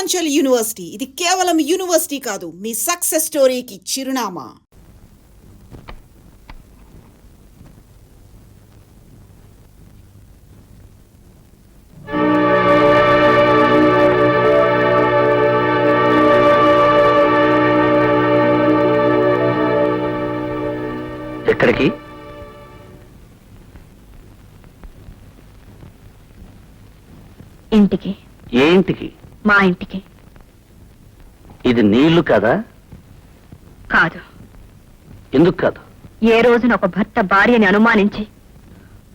Purvanchal university ఇది కేవలం university కాదు, మీ సక్సెస్ స్టోరీకి చిరునామా. ఎక్కడికి? ఇంటికి. ఏ ఇంటికి? మా ఇంటికి. ఇది నీళ్లు కాదా? కాదు. ఎందుకు కాదు? ఏ రోజున ఒక భర్త భార్యని అనుమానించి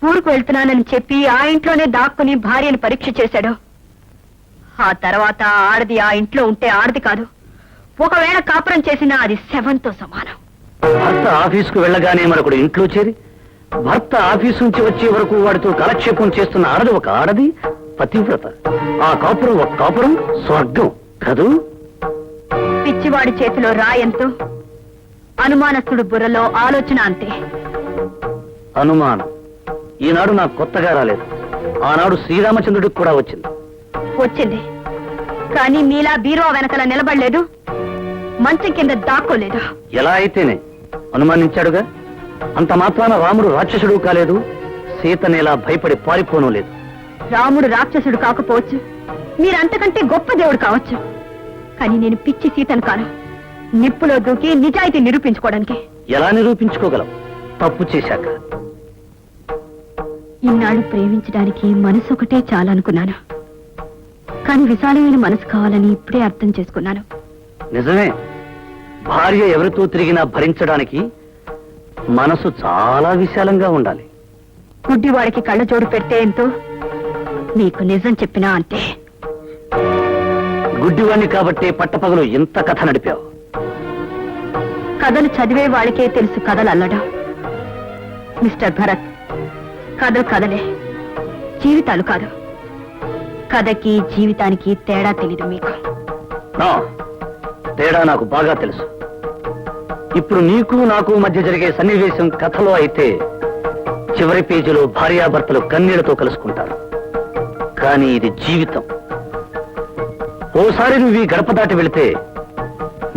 ఊరుకు వెళ్తున్నానని చెప్పి ఆ ఇంట్లోనే దాక్కుని భార్యని పరీక్ష చేశాడో, ఆ తర్వాత ఆడది ఆ ఇంట్లో ఉంటే ఆడది కాదు, ఒకవేళ కాపురం చేసినా అది శవంతో సమానం. భర్త ఆఫీసుకు వెళ్ళగానే మరొకడు ఇంట్లో చేరి భర్త ఆఫీసు నుంచి వచ్చే వరకు వాడితో కాలక్షేపం చేస్తున్న ఆడది ఒక ఆడది, పతివ్రత. ఆ కాపురం ఒక కాపురం, స్వర్గం కదూ. పిచ్చివాడి చేతిలో రాయంతో, అనుమానస్తుడు బుర్రలో ఆలోచన అంతే. అనుమానం ఈనాడు నాకు కొత్తగా రాలేదు, ఆనాడు శ్రీరామచంద్రుడికి కూడా వచ్చింది. వచ్చింది, కానీ మీలా బీరువా వెనకల నిలబడలేదు, మంచం కింద దాక్కోలేదు. ఎలా అయితేనే అనుమానించాడుగా, అంత మాత్రాన రాముడు రాక్షసుడు కాలేదు, సీతనేలా భయపడి పారిపోను లేదు. రాముడు రాక్షసుడు కాకపోవచ్చు, మీరంతకంటే గొప్ప దేవుడు కావచ్చు, కానీ నేను పిచ్చి సీతను కాను. నిప్పులో దూకి నిజాయితీ నిరూపించుకోవడానికి. ఎలా నిరూపించుకోగలం తప్పు చేశాక? ఇన్నాళ్ళు ప్రేమించడానికి మనసు ఒకటే చాలనుకున్నాను, కానీ విశాలమైన మనసు కావాలని ఇప్పుడే అర్థం చేసుకున్నాను. నిజమే, భార్య ఎవరితో తిరిగినా భరించడానికి మనసు చాలా విశాలంగా ఉండాలి. గుడ్డివాడికి కళ్ళజోడు పెడితే ఎంతో, నీకు నిజం చెప్పినా అంతే. గుడ్డివాణ్ణి కాబట్టే పట్టపగలు ఇంత కథ నడిపావు. కథలు చదివే వాళ్ళకే తెలుసు కథలు అల్లడం. మిస్టర్ భరత్, కథలు కథలే, జీవితాలు కాదు. కథకి జీవితానికి తేడా తెలీదు మీకు. తేడా నాకు బాగా తెలుసు. ఇప్పుడు నీకు నాకు మధ్య జరిగే సన్నివేశం కథలో అయితే చివరి పేజీలో భార్యాభర్తలు కన్నీళ్లతో కలుసుకుంటారు. కానీ ఇది జీవితం. ఓసారి నువ్వు ఈ గడప దాటి వెళితే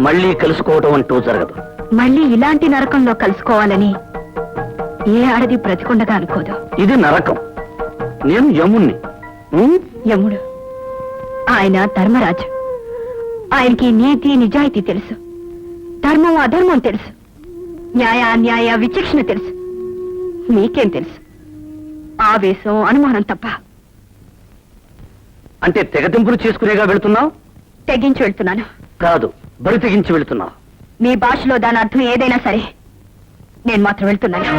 మళ్ళీ కలుసుకోవటం అంటూ జరగదు. మళ్ళీ ఇలాంటి నరకంలో కలుసుకోవాలని ఏ ఆడది బ్రతికుండగా అనుకోదు. ఇది నరకం. నేను యముణ్ణి. యముడు ఆయన ధర్మరాజు. ఆయనకి నీతి నిజాయితీ తెలుసు, ధర్మం అధర్మం తెలుసు, న్యాయ అన్యాయ విచక్షణ తెలుసు. మీకేం తెలుసు? ఆవేశం అనుమానం తప్ప. అంటే తెగతింపులు చేసుకునేగా వెళుతున్నావు? తెగించి వెళ్తున్నాను. కాదు, బరి తెగించి వెళుతున్నావు. మీ భాషలో దాని అర్థం ఏదైనా సరే, నేను మాత్రం వెళ్తున్నాను.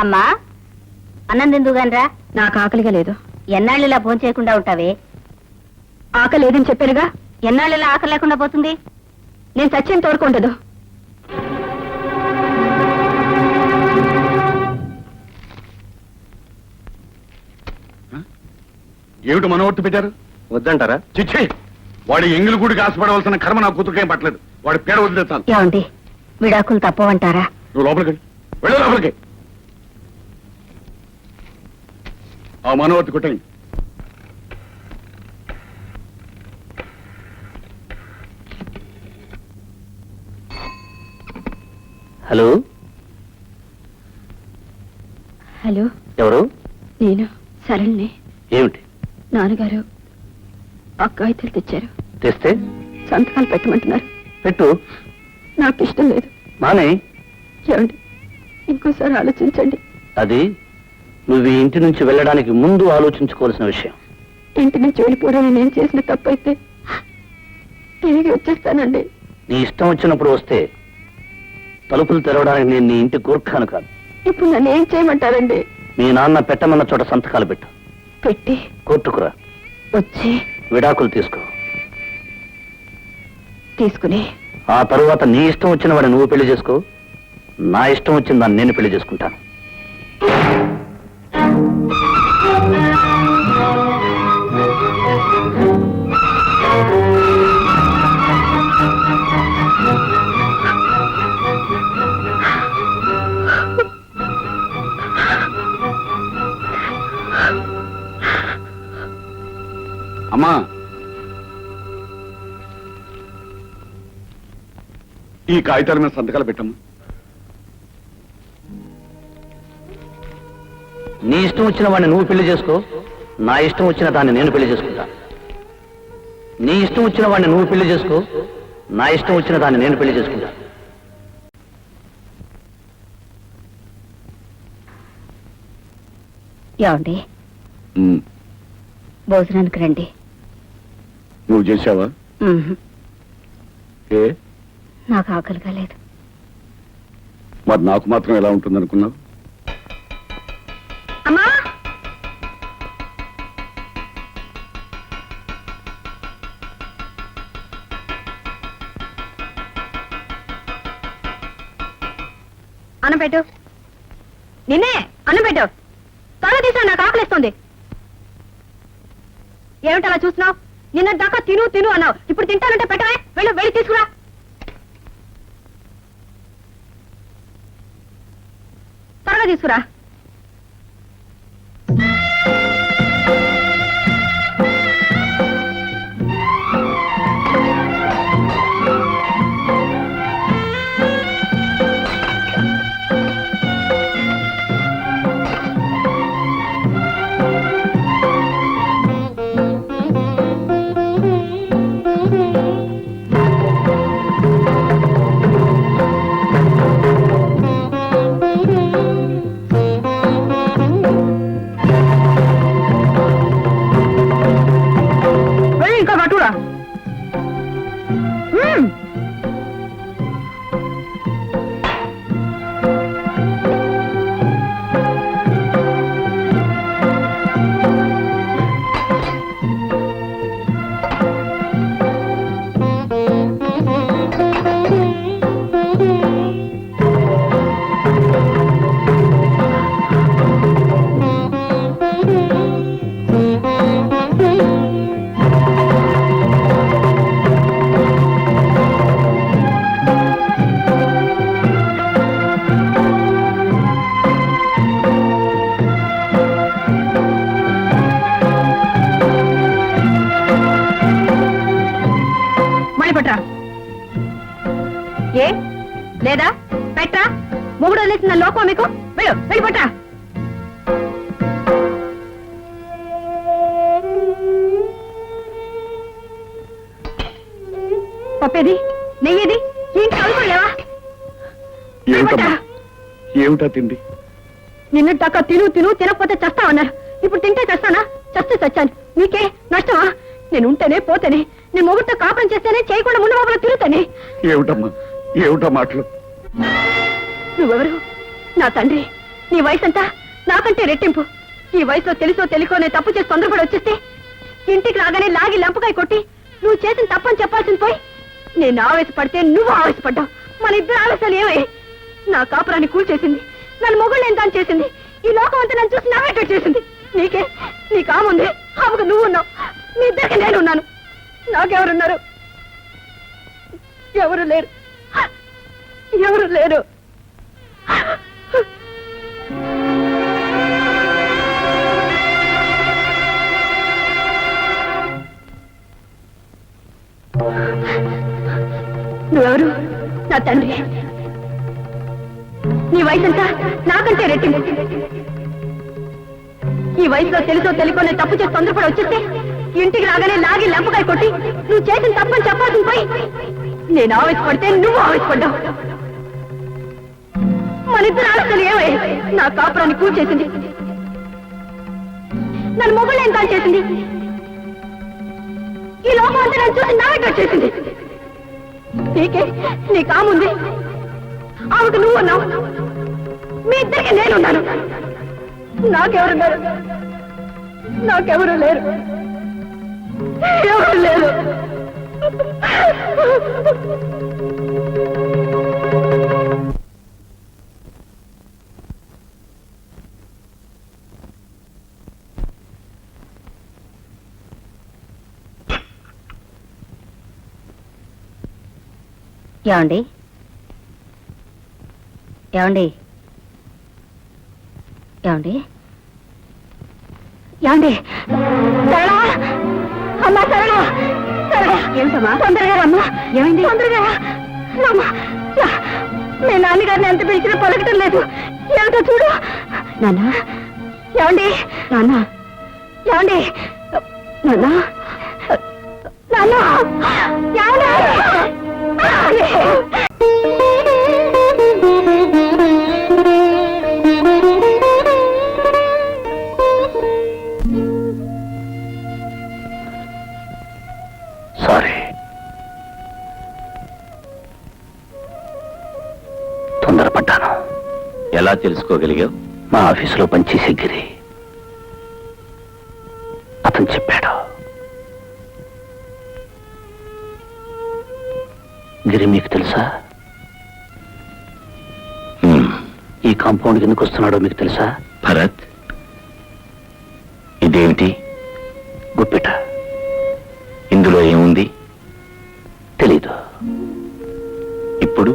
అమ్మా, అన్నం తిందుగానరా. నాకు ఆకలిగా లేదు. ఎన్నాళ్ళు ఇలా భోజనం చేయకుండా ఉంటావే? ఆకలి లేదని చెప్పానుగా. ఎన్నాళ్ళు ఇలా ఆకలి లేకుండా పోతుంది? నేను సత్యం తోడుకుంటదు. ఏమిటి మనోర్తి పెట్టారు? వద్దంటారా? చిచ్చి, వాడి ఎంగిలి గుడికి ఆశపడవలసిన కర్మ నా కూతురుకేం పట్టలేదు. వాడి పేడ వదిలేస్తాను. ఏమండి, విడాకులు తప్పవంటారా? నువ్వు లోపలికి వెళ్ళు, లోపలికి. ఆ మనోవర్తి కొట్టండి. హలో, హలో, ఎవరు? నేను సరళని. ఏమిటి? నాన్నగారు అక్కాయితలు తెచ్చారు. తెస్తే సంతకాలు పెట్టమంటున్నారు. పెట్టు. నాకు ఇష్టం లేదు. మానే, ఏమండి, ఇంకోసారి ఆలోచించండి. అది నువ్వు ఈ ఇంటి నుంచి వెళ్ళడానికి ముందు ఆలోచించుకోవాల్సిన విషయం. ఇంటి నుంచి వెళ్ళిపోవడం నేను చేసిన తప్పైతే తిరిగి వచ్చేస్తానండి. నీ ఇష్టం వచ్చినప్పుడు వస్తే తలుపులు తెరవడానికి నేను నీ ఇంటి కూర్ఖాను కాదు. ఇప్పుడు నన్ను ఏం చేయమంటారండి? మీ నాన్న పెట్టమన్న చోట సంతకాలు పెట్టు. పెట్టి కోర్టుకురా. వచ్చి విడాకులు తీసుకో. తీసుకుని ఆ తరువాత నీ ఇష్టం వచ్చిన వాడిని నువ్వు పెళ్లి చేసుకో. నా ఇష్టం వచ్చిన దాన్ని నేను పెళ్లి చేసుకుంటాను. అమ్మా, ఈ కాగితాల మీద సంతకాలు పెట్టమ్మా. నీ ఇష్టం వచ్చిన వాడిని నువ్వు పెళ్లి చేసుకో. నా ఇష్టం వచ్చిన దాన్ని నేను పెళ్లి చేసుకుంటాను. నీ ఇష్టం వచ్చిన వాడిని నువ్వు పెళ్లి చేసుకో. నా ఇష్టం వచ్చిన దాన్ని నేను పెళ్లి చేసుకుంటాను. ఏమండి, భోజనానికి రండి. నువ్వు చేసావా? ఉహు, ఏ, నాకు ఆకలిగా లేదు. మరి నాకు మాత్రం ఎలా ఉంటుంది అనుకున్నావు? అమ్మా, అన్నం పెట్టు. నిన్నే అన్నం పెట్టు. త్వరగా తీసుకురా, నాకు ఆకలిస్తుంది. ఏమిటి అలా చూస్తున్నావు? నిన్న దాకా తిను తిను అన్నావు. ఇప్పుడు తింటానంటే పెట్టవే. వెళ్ళు, వెళ్ళి తీసుకురా. త్వరగా తీసుకురా. ఇంకా పట్టురా. పట్రా. ఏ లేదా? పెట్టరా. మొగుడు వదిలేసిన లోకం మీకు. వెళ్ళు, వెళ్ళి పట్రా. పప్పేది, నెయ్యేది, ఏంటి కలుపులేవా? ఏమిటా తిండి? నిన్న దాకా తిను తిను తినకపోతే చస్తావన్నారు. ఇప్పుడు తింటే చస్తానా? చస్తే చచ్చాను. నీకే నష్టమా? నేను ఉంటేనే పోతేనే, నేను మొగుడితో కాపురం చేస్తేనే, చేయకుండా ముందు బాబులో తిరుగుతానే. ఏమిటమ్మా, ఏమిటా మాటలు? నువ్వెవరు? నా తండ్రి. నీ వయసు అంతా నాకంటే రెట్టింపు. ఈ వయసులో తెలుసో తెలియకో నేను తప్పు చేసి తొందరపడి వచ్చేస్తే ఇంటికి రాగానే లాగి లంపకాయ కొట్టి నువ్వు చేసిన తప్పని చెప్పాల్సింది పోయి నేను ఆవేశపడితే నువ్వు ఆవేశపడ్డావు. మన ఇద్దరు ఆవేశాలు ఏమై నా కాపురాన్ని కూల్చేసింది. నన్ను మొగుళ్ళు ఎంత చేసింది. ఈ లోకం అంతా నన్ను చూసి నవ్వేటట్టు చేసింది. నీకే నీ కాముంది, ఆమెకు నువ్వు ఉన్నావు. నీ ఇద్దరికి నేనున్నాను. నాకెవరున్నారు? ఎవరు లేరు, ఎవరు లేరు. నువ్వెవరు? నా తండ్రి. నీ వయసు ఎంత? నాకంటే రెట్టింపు. ఈ వయసులో తెలుసో తెలియకో నేను తప్పు చేసి తొందరపడి వచ్చేస్తే ఇంటికి రాగానే లాగి లెంపకాయ కొట్టి నువ్వు చేసిన తప్పని చెప్పాల్సింది పోయి నేను ఆవేశపడితే నువ్వు ఆవేశపడ్డావు. మన ఇద్దరు ఆలోచనలు ఏమై నా కాపురాన్ని కూల్చేసింది. నన్ను మొగుళ్ళు ఏం కాల్ చేసింది. ఈ లోపం అంతా నన్ను చూసి నావెట్ చేసింది. నీకే నీ కాముంది, ఆమెకు నువ్వు ఉన్నావు, మీ ఇద్దరికి నేనున్నాను. నాకెవరున్నారు? నాకెవరు లేరు, ఎవరు లేరు. ఏమండి ఏమండి ఏమండి ఏమండి? సరళా, అమ్మా సరళా, సరళా. ఏమిటమ్మా? తొందరగా రమ్మా. ఏమైంది? తొందరగా రమ్మా. మీ నాన్నగారిని ఎంత పిలిచినా పలకటం లేదు. ఏమిటో చూడు. నాన్న, ఏమండి? నాన్న, ఏమండి? నాన్న, నాన్న, ఏమండి? సారీ, తొందరపడ్డాను. ఎలా తెలుసుకోగలిగావు? మా ఆఫీసులో పనిచేసే గిరి అతను చెప్పాడు. గిరి మీకు తెలుసా? ఈ కాంపౌండ్కి ఎందుకు వస్తున్నాడో మీకు తెలుసా? భరత్, ఇదేమిటి? గుప్పిట. ఇందులో ఏముంది? తెలీదు. ఇప్పుడు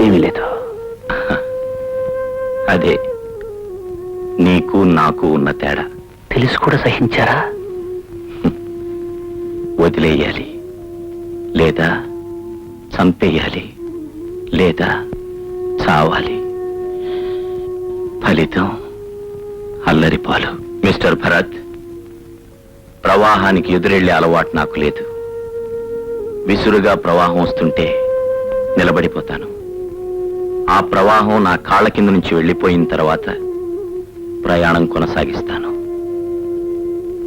ఏమీ లేదు. అదే నీకు నాకు ఉన్న తేడా. తెలిసి కూడా సహించారా? వదిలేయాలి, లేదా చంపేయాలి, లేదా చావాలి. ఫలితం అల్లరిపాలు. మిస్టర్ భరత్, ప్రవాహానికి ఎదురెళ్లే అలవాటు నాకు లేదు. విసురుగా ప్రవాహం వస్తుంటే నిలబడిపోతాను. ఆ ప్రవాహం నా కాళ్ళ కింద నుంచి వెళ్ళిపోయిన తర్వాత ప్రయాణం కొనసాగిస్తాను.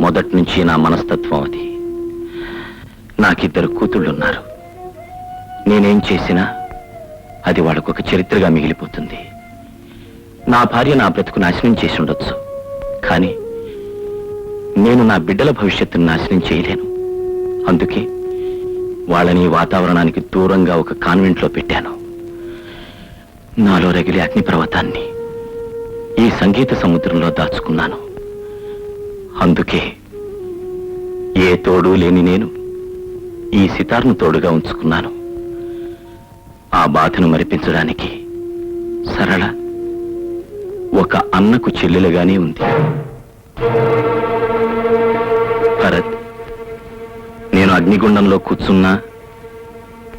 మొదటి నుంచి నా మనస్తత్వం అది. నాకిద్దరు కూతుళ్ళున్నారు. నేనేం చేసినా అది వాళ్ళకొక చరిత్రగా మిగిలిపోతుంది. నా భార్య నా బ్రతుకు నాశనం చేసి ఉండొచ్చు, కానీ నేను నా బిడ్డల భవిష్యత్తును నాశనం చేయలేను. అందుకే వాళ్ళని వాతావరణానికి దూరంగా ఒక కాన్వెంట్లో పెట్టాను. నాలో రగిలే అగ్నిపర్వతాన్ని ఈ సంగీత సముద్రంలో దాచుకున్నాను. అందుకే ఏ తోడు లేని నేను ఈ సితార్ను తోడుగా ఉంచుకున్నాను. ఆ బాధను మరిపించడానికి సరళ ఒక అన్నకు చెల్లెలుగానే ఉంది. భరత్, నేను అగ్నిగుండంలో కూర్చున్నా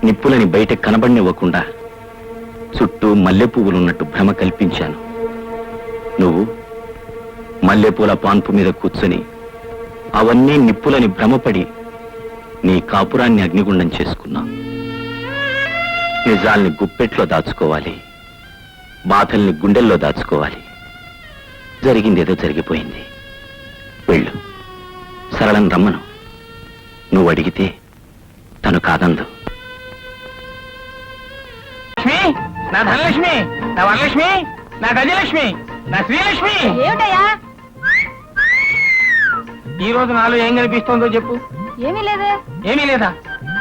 నిప్పులని బయట కనబడినివ్వకుండా చుట్టూ మల్లెపువ్వులున్నట్టు భ్రమ కల్పించాను. నువ్వు మల్లెపూల పాన్పు మీద కూర్చొని అవన్నీ నిప్పులని భ్రమపడి నీ కాపురాన్ని అగ్నిగుండం చేసుకున్నావు. నిజాల్ని గుప్పెట్లో దాచుకోవాలి, బాధల్ని గుండెల్లో దాచుకోవాలి. జరిగిందేదో జరిగిపోయింది. వెళ్ళు, సరళను రమ్మను. నువ్వు అడిగితే తను కాదందు. నా ధనలక్ష్మి, నా వరలక్ష్మి, నా గజలక్ష్మి, నా శ్రీలక్ష్మి. ఏమిటయ్యా? ఈ రోజు నాలో ఏం కనిపిస్తోందో చెప్పు. ఏమీ లేదే. ఏమీ లేదా?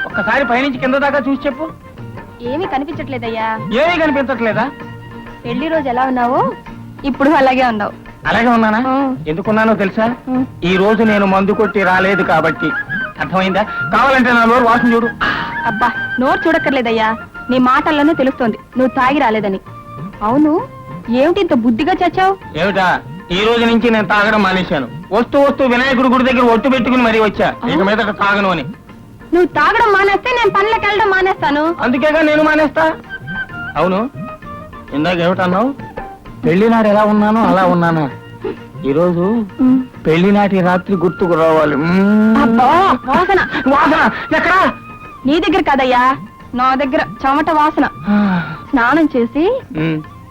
ఒక్కసారి పైనుంచి కింద దాకా చూసి చెప్పు. ఏమీ కనిపించట్లేదయ్యా. ఏమీ కనిపించట్లేదా? పెళ్లి రోజు ఎలా ఉన్నావు, ఇప్పుడు అలాగే ఉన్నావు. అలాగే ఉన్నానా? ఎందుకున్నానో తెలుసా? ఈ రోజు నేను మందు కొట్టి రాలేదు కాబట్టి. అర్థమైందా? కావాలంటే నా నోరు వాసన చూడు. అబ్బా, నోరు చూడక్కర్లేదయ్యా, నీ మాటల్లోనే తెలుస్తోంది నువ్వు తాగి రాలేదని. అవును, ఏమిటి ఇంత బుద్ధిగా చచ్చావు? ఏమిటా? ఈ రోజు నుంచి నేను తాగడం మానేశాను. వస్తూ వినాయకుడి గుడి దగ్గర ఒట్టు పెట్టుకుని మరీ వచ్చా, ఇక మీద తాగను అని. నువ్వు తాగడం మానేస్తే నేను పనులకు వెళ్ళడం మానేస్తాను. అందుకేగా నేను మానేస్తా. అవును, ఇందాక ఏమిటన్నావు? పెళ్లినాడు ఎలా ఉన్నానో అలా ఉన్నానా? ఈరోజు పెళ్లినాటి రాత్రి గుర్తుకు రావాలి. అబ్బా, వాసన వాసన ఎక్కడా? నీ దగ్గర కదయ్యా, నా దగ్గర చెమట వాసన. స్నానం చేసి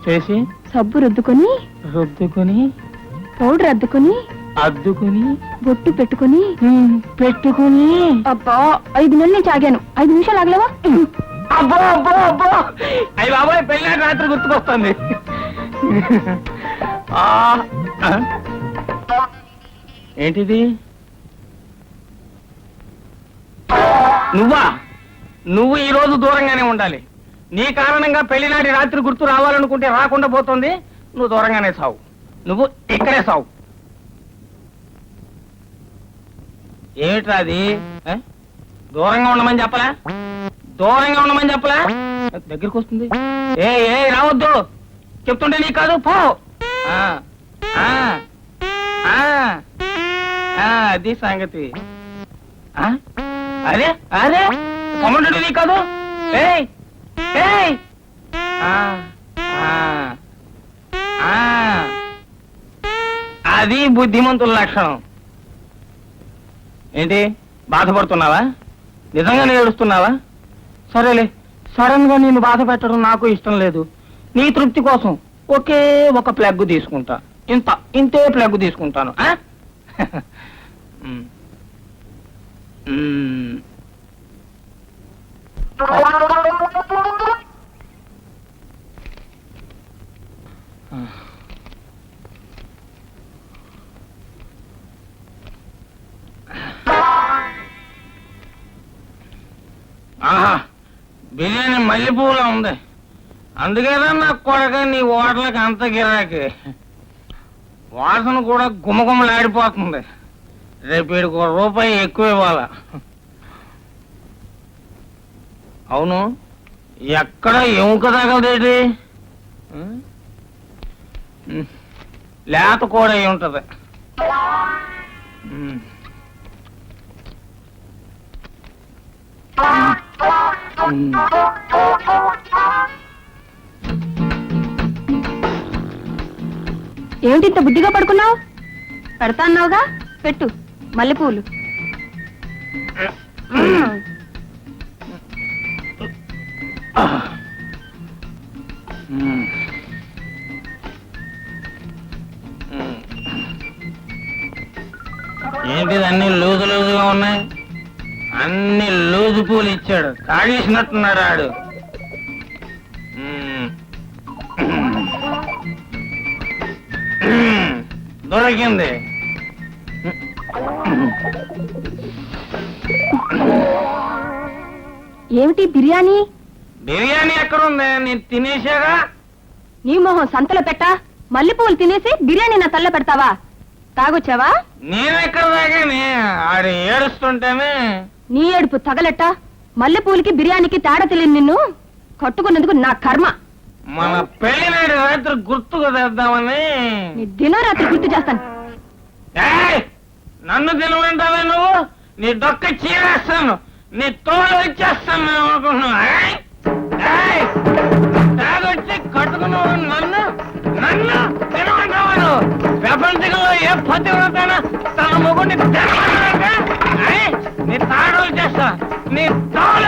చేసి సబ్బు రుద్దుకొని పౌడర్ అద్దుకొని బొట్టు పెట్టుకొని అబ్బా 5 నెలల నుంచి ఆగాను. 5 నిమిషాలు ఆగలేవా? అబ్బో అబ్బో అబ్బో, అయ్యి బాబాయ్ పెళ్లినాటి రాత్రి గుర్తుకొస్తుంది. ఏంటిది? నువ్వు ఈ రోజు దూరంగానే ఉండాలి. నీ కారణంగా పెళ్లినాటి రాత్రి గుర్తు రావాలనుకుంటే రాకుండా పోతుంది. నువ్వు దూరంగానే సావు. నువ్వు ఇక్కడే సావు. ఏమిట్రా అది? దూరంగా ఉండమని చెప్పలా? దగ్గరికి వస్తుంది. ఏ రావద్దు చెప్తుంటే నీకు కాదు, పో. అది సంగతి. అరే కమంటే నీకు కాదు. అది బుద్ధిమంతుల లక్షణం. ఏంటి, బాధపడుతున్నావా? నిజంగానే ఏడుస్తున్నావా? సరేలే, సడన్ గా నేను బాధ పెట్టడం నాకు ఇష్టం లేదు. నీ తృప్తి కోసం ఒకే ఒక ప్లగ్ తీసుకుంటా. ఇంతే ప్లగ్ తీసుకుంటాను. ఆహా, బిర్యానీ మల్లెపూలా ఉంది. అందుకేనా నాకు కొడక నీ ఓటలకి అంత గిరాకి. వాసన కూడా గుమగుమలాడిపోతుంది. రేపు వీడికి ₹1 ఎక్కువ ఇవ్వాలా? అవును, ఎక్కడ ఎముక తగలదేటి? లేత కూడా అయి ఉంటది. ఏమిటి ఇంత బుద్ధిగా పడుకున్నావు? పెడతా అన్నావుగా, పెట్టు మల్లెపూలు. ఏంటిది అన్ని లూజుగా ఉన్నాయి? అన్ని లూజు పూలు ఇచ్చాడు. కాడేసినట్టున్నాడు ఆడు. దొరికింది. ఏమిటి బిర్యానీ? బిర్యానీ ఎక్కడుంది? నేను తినేసాగా. నీ మొహం సంతలో పెట్టా. మల్లెపూలు తినేసి బిర్యానీ నా తల్ల పెడతావా? తాగొచ్చావా? నేనెక్కడ తాగానే? ఆడు ఏడుస్తుంటేనే. నీ ఏడుపు తగలెట్ట. మల్లెపూలకి బిర్యానీకి తేడా తెలియని నిన్ను కట్టుకున్నందుకు నా కర్మ. మన పెళ్లినాడు రాత్రి గుర్తుకు తెద్దామని. నీ దినరాత్రి గుర్తు చేస్తాను. నన్ను తినమంటావే నువ్వు? నీ డొక్క చీరేస్తాను, నీ తోలు వచ్చేస్తాను అనుకున్నావు. తాగొచ్చి కట్టుకున్నావు నన్ను తినమంటావా నువ్వు? ప్రపంచంలో ఏ పతివ్రతైనా తన మొగుడిని తినమంటావా? నీ తాడోలు చేస్తా, నీ తోలు